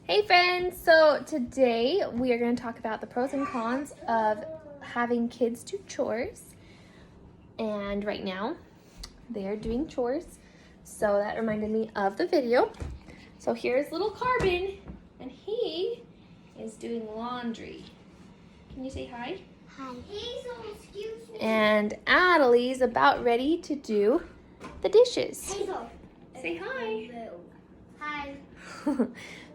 Hey friends, so today we are going to talk about the pros and cons of having kids do chores. And right now they are doing chores, so that reminded me of the video. So here's little Carbon, and he is doing laundry. Can you say hi? Hi. Hazel, excuse me. And Adelie's about ready to do the dishes. Hazel. Say hi. Hi.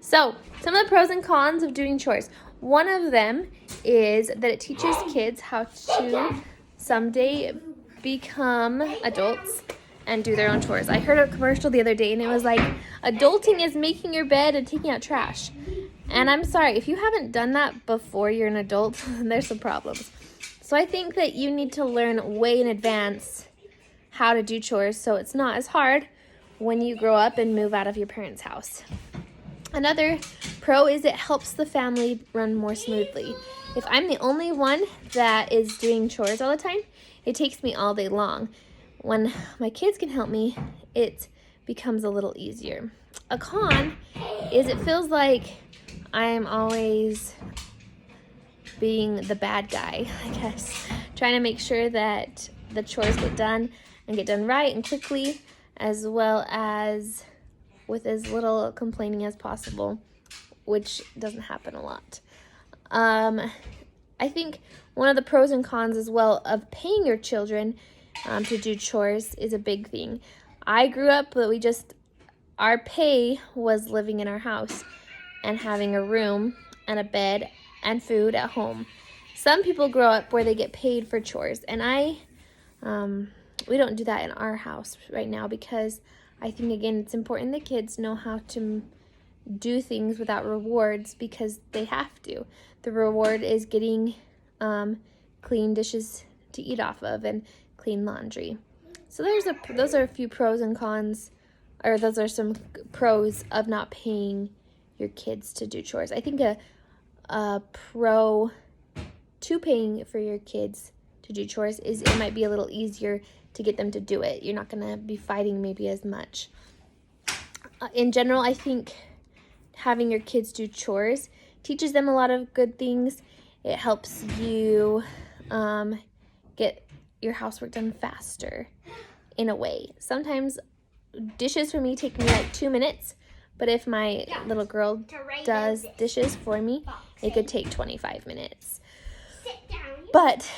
So, some of the pros and cons of doing chores. One of them is that it teaches kids how to someday become adults and do their own chores. I heard a commercial the other day and it was like, adulting is making your bed and taking out trash. And I'm sorry, if you haven't done that before you're an adult, there's some problems. So I think that you need to learn way in advance how to do chores so it's not as hard when you grow up and move out of your parents' house. Another pro is it helps the family run more smoothly. If I'm the only one that is doing chores all the time, it takes me all day long. When my kids can help me, it becomes a little easier. A con is it feels like I'm always being the bad guy, I guess. Trying to make sure that the chores get done and get done right and quickly, as well as with as little complaining as possible, which doesn't happen a lot. I think one of the pros and cons as well of paying your children to do chores is a big thing. I grew up, but our pay was living in our house and having a room and a bed and food at home. Some people grow up where they get paid for chores, and we don't do that in our house right now because I think, again, it's important that kids know how to do things without rewards because they have to. The reward is getting clean dishes to eat off of and clean laundry. So those are a few pros and cons, or those are some pros of not paying your kids to do chores. I think a pro to paying for your kids to do chores is it might be a little easier to get them to do it. You're not going to be fighting maybe as much. In general, I think having your kids do chores teaches them a lot of good things. It helps you get your housework done faster in a way. Sometimes dishes for me take me like 2 minutes, but if my little girl does dishes for me, it could take 25 minutes. But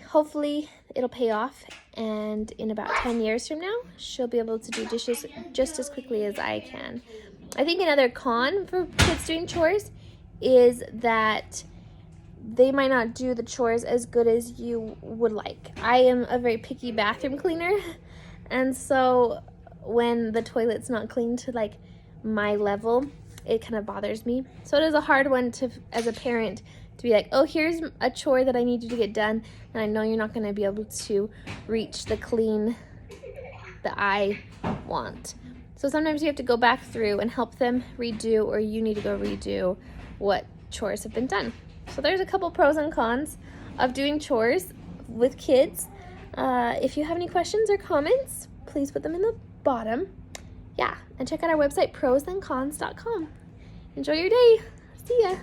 hopefully it'll pay off, and in about 10 years from now, she'll be able to do dishes just as quickly as I can. I think another con for kids doing chores is that they might not do the chores as good as you would like. I am a very picky bathroom cleaner, and so when the toilet's not clean to like my level, it kind of bothers me. So it is a hard one to, as a parent, to be like, oh, here's a chore that I need you to get done, and I know you're not going to be able to reach the clean that I want. So sometimes you have to go back through and help them redo, or you need to go redo what chores have been done. So there's a couple pros and cons of doing chores with kids. If you have any questions or comments, please put them in the bottom. Yeah, and check out our website, prosandcons.com. Enjoy your day. See ya.